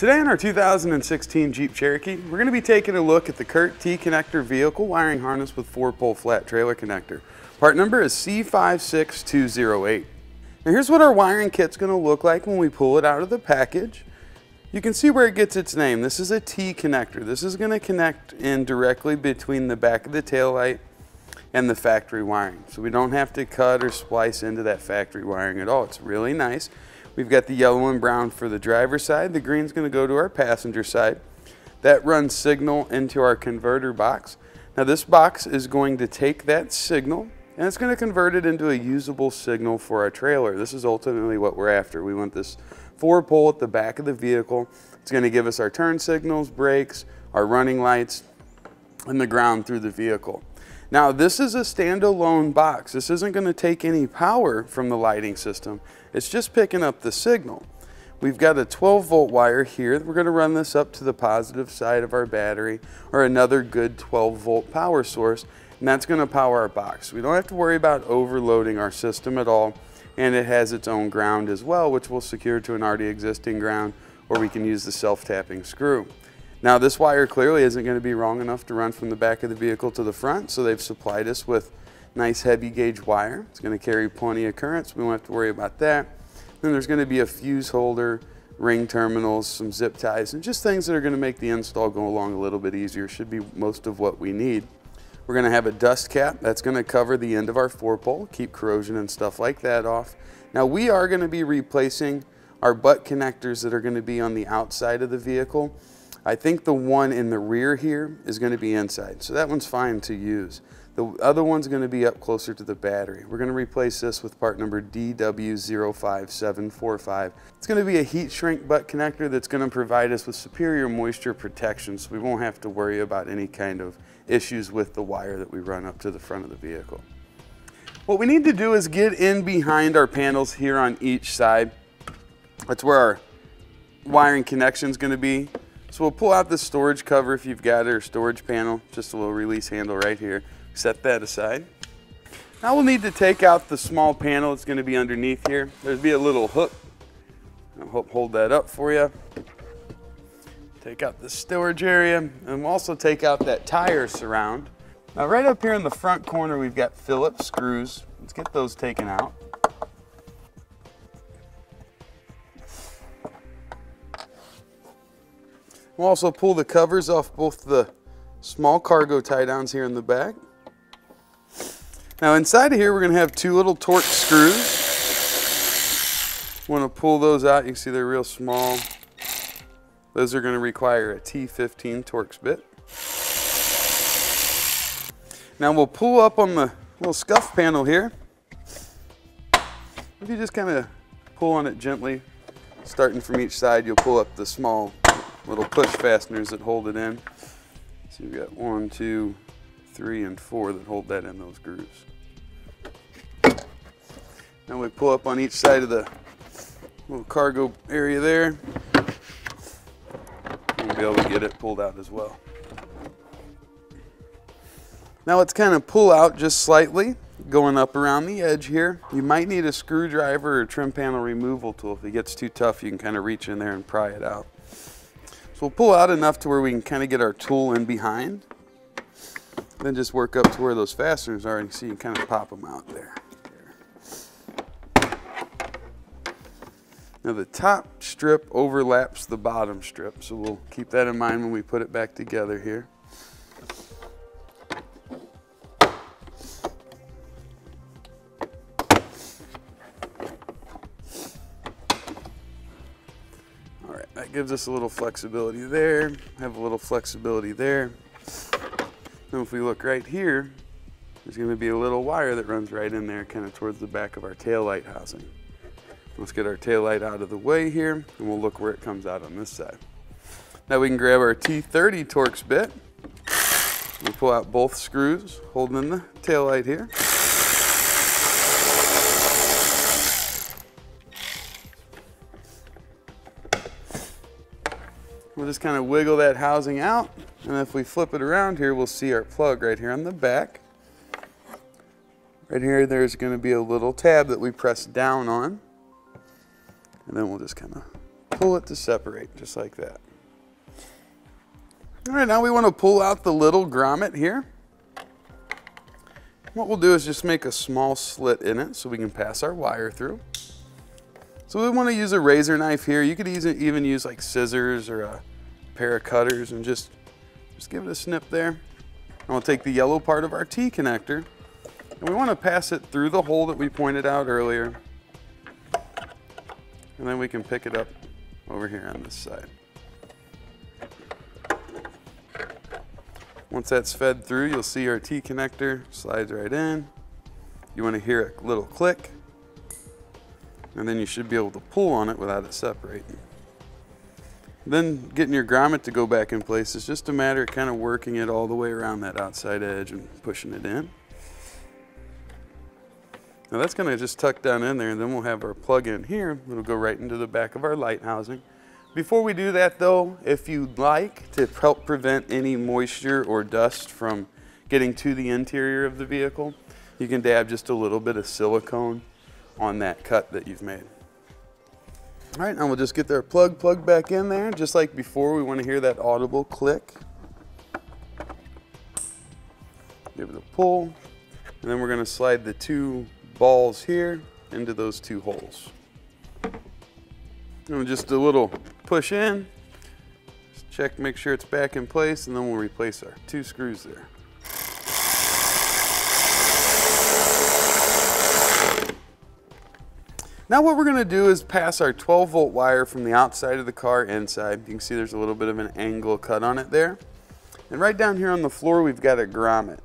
Today in our 2016 Jeep Cherokee, we're going to be taking a look at the Curt T-connector vehicle wiring harness with 4-pole flat trailer connector. Part number is C56208. Now here's what our wiring kit's going to look like when we pull it out of the package. You can see where it gets its name. This is a T connector. This is going to connect in directly between the back of the taillight and the factory wiring. So we don't have to cut or splice into that factory wiring at all. It's really nice. We've got the yellow and brown for the driver's side. The green's going to go to our passenger side. That runs signal into our converter box. Now this box is going to take that signal and it's going to convert it into a usable signal for our trailer. This is ultimately what we're after. We want this 4-pole at the back of the vehicle. It's going to give us our turn signals, brakes, our running lights, and the ground through the vehicle. Now this is a standalone box. This isn't going to take any power from the lighting system. It's just picking up the signal. We've got a 12-volt wire here. We're going to run this up to the positive side of our battery or another good 12-volt power source, and that's going to power our box. We don't have to worry about overloading our system at all, and it has its own ground as well, which will secure to an already existing ground, or we can use the self-tapping screw. Now this wire clearly isn't going to be long enough to run from the back of the vehicle to the front, so they've supplied us with nice heavy gauge wire. It's going to carry plenty of current, so we won't have to worry about that. Then there's going to be a fuse holder, ring terminals, some zip ties, and just things that are going to make the install go along a little bit easier. Should be most of what we need. We're going to have a dust cap that's going to cover the end of our 4-pole, keep corrosion and stuff like that off. Now we are going to be replacing our butt connectors that are going to be on the outside of the vehicle. I think the one in the rear here is going to be inside, so that one's fine to use. The other one's going to be up closer to the battery. We're going to replace this with part number DW05745. It's going to be a heat shrink butt connector that's going to provide us with superior moisture protection, so we won't have to worry about any kind of issues with the wire that we run up to the front of the vehicle. What we need to do is get in behind our panels here on each side. That's where our wiring connection is going to be. So we'll pull out the storage cover if you've got it, or storage panel, just a little release handle right here. Set that aside. Now we'll need to take out the small panel that's going to be underneath here. There'll be a little hook. I'll hold that up for you. Take out the storage area, and we'll also take out that tire surround. Now right up here in the front corner we've got Phillips screws. Let's get those taken out. We'll also pull the covers off both the small cargo tie downs here in the back. Now inside of here we're going to have 2 little Torx screws. Want to pull those out. You can see they're real small. Those are going to require a T15 Torx bit. Now we'll pull up on the little scuff panel here. If you just kind of pull on it gently, starting from each side, you'll pull up the small little push fasteners that hold it in. So you've got 1, 2, 3, and 4 that hold that in those grooves. Now we pull up on each side of the little cargo area there. We'll be able to get it pulled out as well. Now let's kind of pull out just slightly, going up around the edge here. You might need a screwdriver or trim panel removal tool. If it gets too tough, you can kind of reach in there and pry it out. So we'll pull out enough to where we can kind of get our tool in behind. Then just work up to where those fasteners are, and you see you can kind of pop them out there. Now the top strip overlaps the bottom strip, so we'll keep that in mind when we put it back together here. All right, that gives us a little flexibility there, have a little flexibility there. And if we look right here, there's going to be a little wire that runs right in there kind of towards the back of our taillight housing. Let's get our taillight out of the way here, and we'll look where it comes out on this side. Now we can grab our T30 Torx bit. We'll pull out both screws, holding in the taillight here. We'll just kind of wiggle that housing out, and if we flip it around here, we'll see our plug right here on the back. Right here, there's going to be a little tab that we press down on. And then we'll just kind of pull it to separate, just like that. All right, now we want to pull out the little grommet here. What we'll do is just make a small slit in it so we can pass our wire through. So we want to use a razor knife here. You could even use like scissors or a pair of cutters and just give it a snip there. And we'll take the yellow part of our T connector and we want to pass it through the hole that we pointed out earlier. And then we can pick it up over here on this side. Once that's fed through, you'll see our T connector slides right in. You want to hear a little click, and then you should be able to pull on it without it separating. Then getting your grommet to go back in place is just a matter of kind of working it all the way around that outside edge and pushing it in. Now that's going to just tuck down in there, and then we'll have our plug in here. It'll go right into the back of our light housing. Before we do that though, if you'd like to help prevent any moisture or dust from getting to the interior of the vehicle, you can dab just a little bit of silicone on that cut that you've made. All right, now we'll just get our plug back in there. Just like before, we want to hear that audible click. Give it a pull, and then we're going to slide the two balls here into those two holes. And just a little push in, just check, make sure it's back in place, and then we'll replace our two screws there. Now what we're going to do is pass our 12-volt wire from the outside of the car inside. You can see there's a little bit of an angle cut on it there. And right down here on the floor we've got a grommet.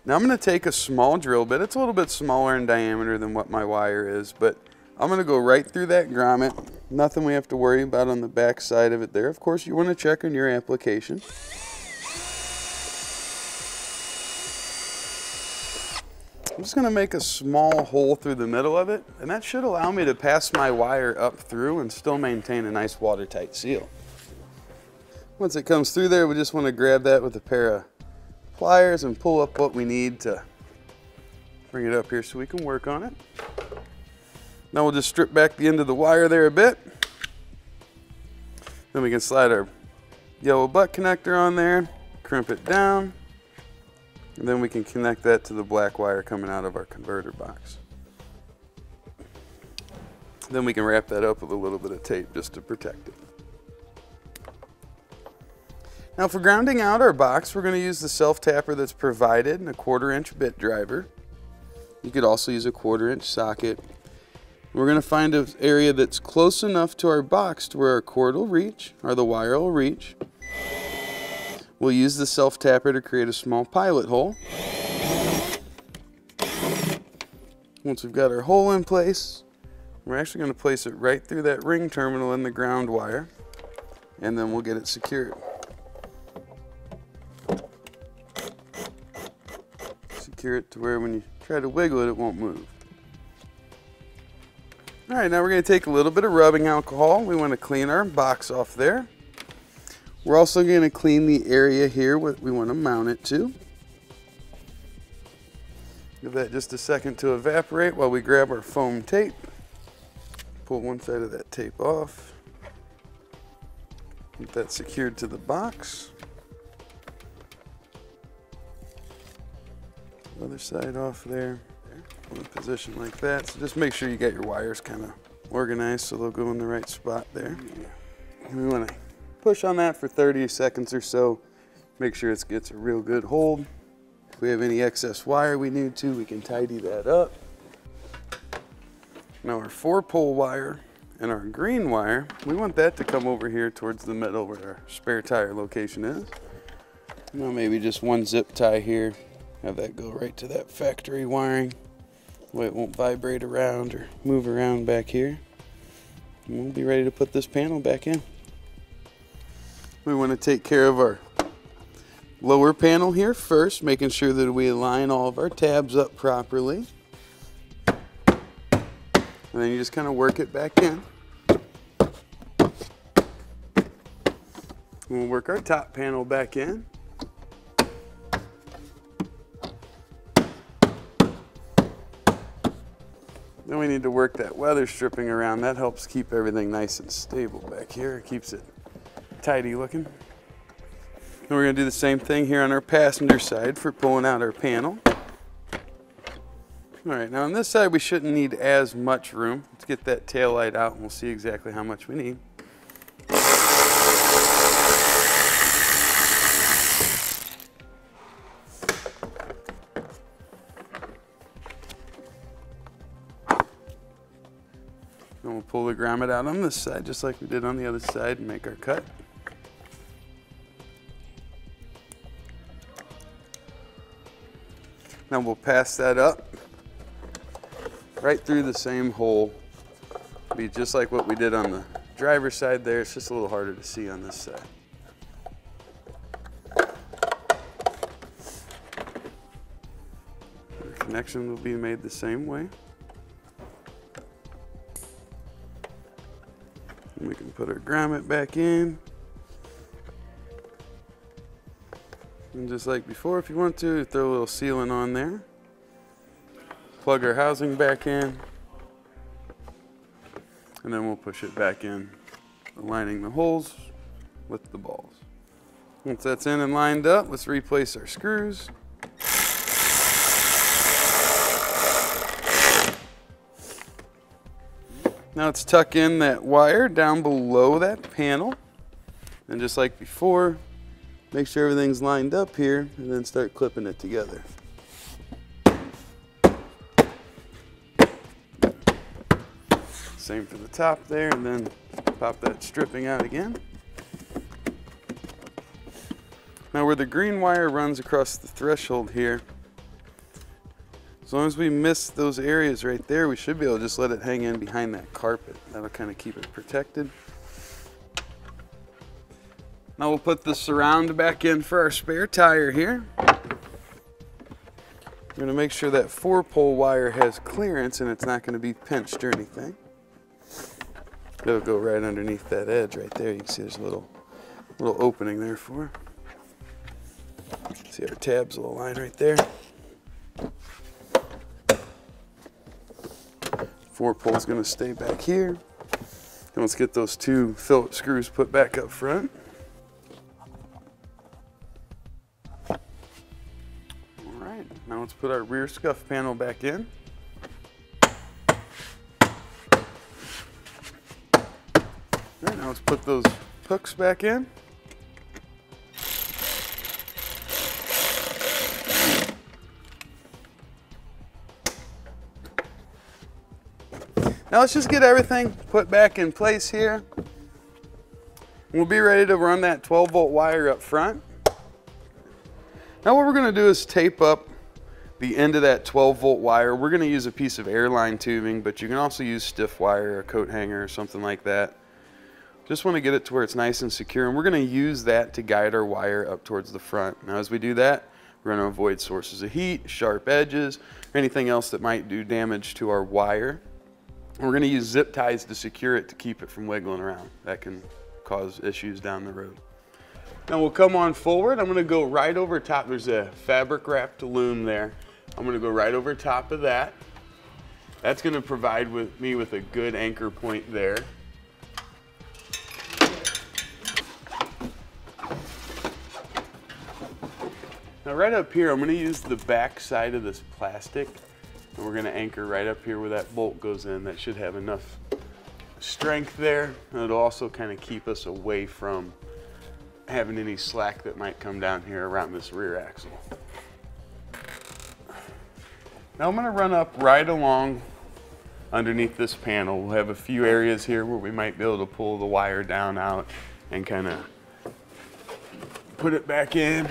Now I'm going to take a small drill bit. It's a little bit smaller in diameter than what my wire is, but I'm going to go right through that grommet. Nothing we have to worry about on the back side of it there. Of course, you want to check on your application. I'm just going to make a small hole through the middle of it, and that should allow me to pass my wire up through and still maintain a nice watertight seal. Once it comes through there, we just want to grab that with a pair of pliers and pull up what we need to bring it up here so we can work on it. Now we'll just strip back the end of the wire there a bit. Then we can slide our yellow butt connector on there, crimp it down, and then we can connect that to the black wire coming out of our converter box. Then we can wrap that up with a little bit of tape just to protect it. Now for grounding out our box, we're going to use the self-tapper that's provided and a 1/4-inch bit driver. You could also use a 1/4-inch socket. We're going to find an area that's close enough to our box to where our cord will reach, or the wire will reach. We'll use the self-tapper to create a small pilot hole. Once we've got our hole in place, we're actually going to place it right through that ring terminal in the ground wire, and then we'll get it secured. Secure it to where when you try to wiggle it, it won't move. All right, now we're going to take a little bit of rubbing alcohol. We want to clean our box off there. We're also going to clean the area here what we want to mount it to. Give that just a second to evaporate while we grab our foam tape. Pull one side of that tape off. Get that secured to the box. Other side off there. In a position like that. So just make sure you got your wires kind of organized so they'll go in the right spot there. And we want to push on that for 30 seconds or so. Make sure it gets a real good hold. If we have any excess wire we need to, we can tidy that up. Now our 4-pole wire and our green wire, we want that to come over here towards the middle where our spare tire location is. Now maybe just one zip tie here. Have that go right to that factory wiring. Way it won't vibrate around or move around back here. And we'll be ready to put this panel back in. We want to take care of our lower panel here first, making sure that we align all of our tabs up properly. And then you just kind of work it back in. We'll work our top panel back in. Then Then we need to work that weather stripping around. That helps keep everything nice and stable back here. It keeps it tidy looking. Then we're going to do the same thing here on our passenger side for pulling out our panel. All right, now on this side we shouldn't need as much room. Let's get that tail light out and we'll see exactly how much we need. And we'll pull the grommet out on this side just like we did on the other side and make our cut. Now we'll pass that up right through the same hole. Be just like what we did on the driver's side there. It's just a little harder to see on this side. The connection will be made the same way. And we can put our grommet back in. And just like before, if you want to, throw a little sealant on there. Plug our housing back in. And then we'll push it back in, aligning the holes with the balls. Once that's in and lined up, let's replace our screws. Now let's tuck in that wire down below that panel. And just like before, make sure everything's lined up here and then start clipping it together. Same for the top there, and then pop that stripping out again. Now where the green wire runs across the threshold here, as long as we miss those areas right there, we should be able to just let it hang in behind that carpet. That'll kind of keep it protected. Now we'll put the surround back in for our spare tire here. We're going to make sure that 4-pole wire has clearance and it's not going to be pinched or anything. It'll go right underneath that edge right there. You can see there's a little opening there for her. See our tabs will align right there. 4-pole's going to stay back here. And let's get those 2 Phillips screws put back up front. Alright, now let's put our rear scuff panel back in. Alright, now let's put those hooks back in. Now let's just get everything put back in place here. We'll be ready to run that 12-volt wire up front. Now what we're going to do is tape up the end of that 12-volt wire. We're going to use a piece of airline tubing, but you can also use stiff wire or a coat hanger or something like that. Just want to get it to where it's nice and secure, and we're going to use that to guide our wire up towards the front. Now as we do that, we're going to avoid sources of heat, sharp edges, or anything else that might do damage to our wire. We're going to use zip ties to secure it to keep it from wiggling around. That can cause issues down the road. Now we'll come on forward. I'm going to go right over top. There's a fabric wrapped loom there. I'm going to go right over top of that. That's going to provide me with a good anchor point there. Now right up here, I'm going to use the back side of this plastic. And we're going to anchor right up here where that bolt goes in. That should have enough strength there. And it'll also kind of keep us away from having any slack that might come down here around this rear axle. Now I'm going to run up right along underneath this panel. We'll have a few areas here where we might be able to pull the wire down out and kind of put it back in.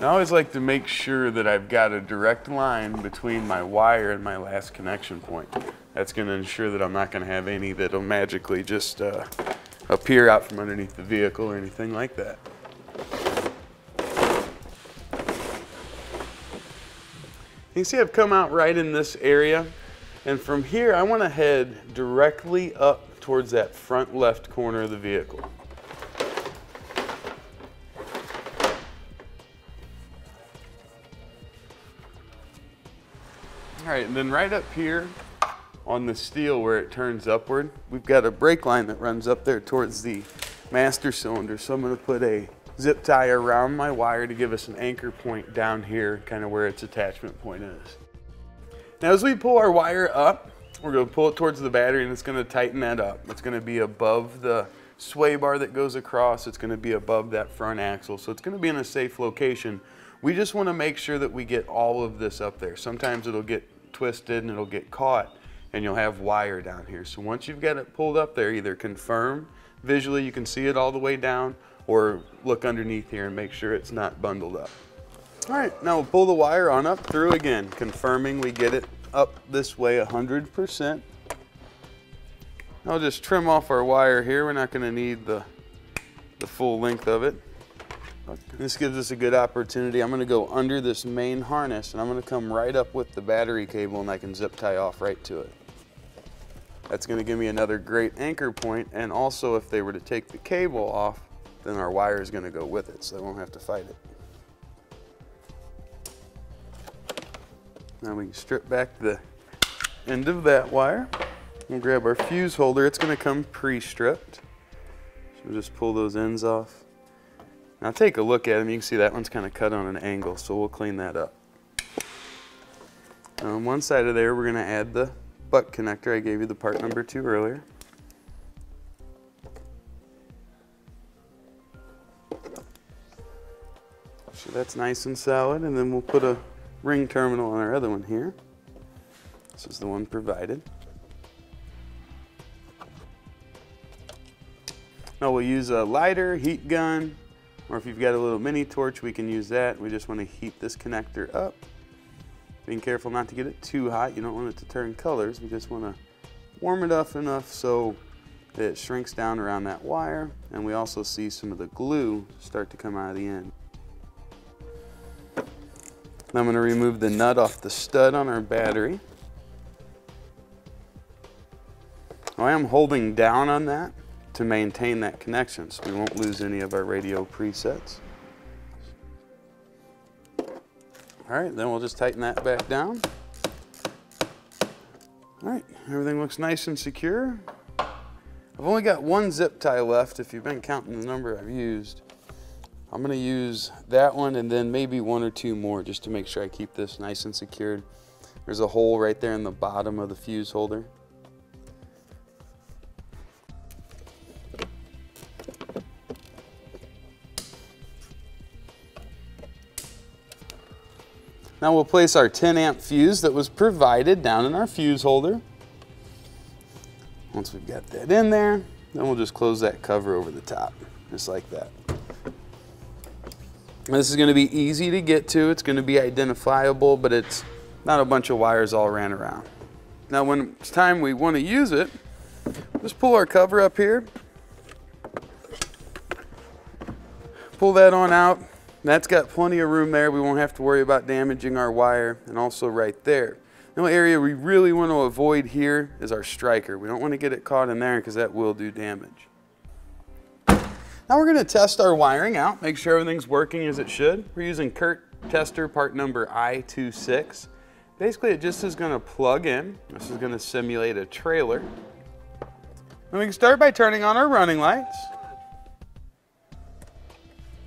I always like to make sure that I've got a direct line between my wire and my last connection point. That's going to ensure that I'm not going to have any that'll magically just appear out from underneath the vehicle or anything like that. You can see I've come out right in this area, and from here I want to head directly up towards that front left corner of the vehicle. right, and then right up here on the steel where it turns upward, we've got a brake line that runs up there towards the master cylinder. So I'm gonna put a zip tie around my wire to give us an anchor point down here, kind of where its attachment point is. Now as we pull our wire up, we're gonna pull it towards the battery and it's gonna tighten that up. It's gonna be above the sway bar that goes across. It's gonna be above that front axle. So it's gonna be in a safe location. We just wanna make sure that we get all of this up there. Sometimes it'll get twisted and it'll get caught and you'll have wire down here. So once you've got it pulled up there, either confirm visually you can see it all the way down, or look underneath here and make sure it's not bundled up. All right, now we'll pull the wire on up through again, confirming we get it up this way 100%. I'll just trim off our wire here. We're not gonna need the full length of it. This gives us a good opportunity. I'm gonna go under this main harness and I'm gonna come right up with the battery cable and I can zip tie off right to it. That's gonna give me another great anchor point, and also if they were to take the cable off, then our wire is gonna go with it, so they won't have to fight it. Now we can strip back the end of that wire. We'll grab our fuse holder. It's gonna come pre-stripped. So we'll just pull those ends off. Now take a look at them. You can see that one's kind of cut on an angle, so we'll clean that up. Now on one side of there, we're gonna add the butt connector. I gave you the part number 2 earlier. So that's nice and solid, and then we'll put a ring terminal on our other one here. This is the one provided. Now we'll use a lighter, heat gun, or if you've got a little mini torch, we can use that. We just want to heat this connector up. Being careful not to get it too hot. You don't want it to turn colors. We just want to warm it up enough so that it shrinks down around that wire, and we also see some of the glue start to come out of the end. Now I'm going to remove the nut off the stud on our battery. Now I am holding down on that to maintain that connection so we won't lose any of our radio presets. All right, then we'll just tighten that back down. All right, everything looks nice and secure. I've only got one zip tie left if you've been counting the number I've used. I'm gonna use that one and then maybe 1 or 2 more just to make sure I keep this nice and secured. There's a hole right there in the bottom of the fuse holder. Now we'll place our 10 amp fuse that was provided down in our fuse holder. Once we've got that in there, then we'll just close that cover over the top, just like that. This is going to be easy to get to. It's going to be identifiable, but it's not a bunch of wires all ran around. Now when it's time we want to use it, just pull our cover up here. Pull that on out. That's got plenty of room there. We won't have to worry about damaging our wire, and also right there. The only area we really want to avoid here is our striker. We don't want to get it caught in there because that will do damage. Now we're going to test our wiring out, make sure everything's working as it should. We're using Curt tester part number I26. Basically it just is going to plug in. This is going to simulate a trailer. And we can start by turning on our running lights.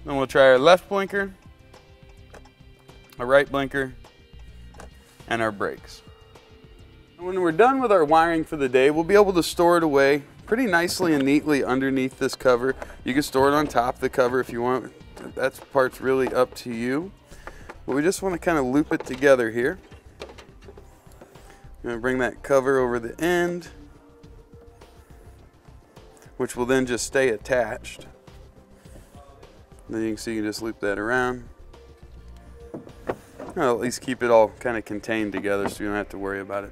Then we'll try our left blinker, our right blinker, and our brakes. And when we're done with our wiring for the day, we'll be able to store it away pretty nicely and neatly underneath this cover. You can store it on top of the cover if you want. That part's really up to you. But we just want to kind of loop it together here. I'm going to bring that cover over the end, which will then just stay attached. Then you can see you can just loop that around. I'll at least keep it all kind of contained together so you don't have to worry about it.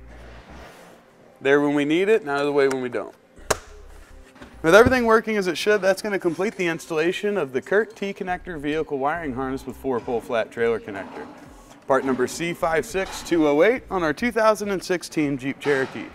There when we need it, and out of the way when we don't. With everything working as it should, that's going to complete the installation of the Curt T-connector vehicle wiring harness with 4-pole flat trailer connector. Part number C56208 on our 2016 Jeep Cherokee.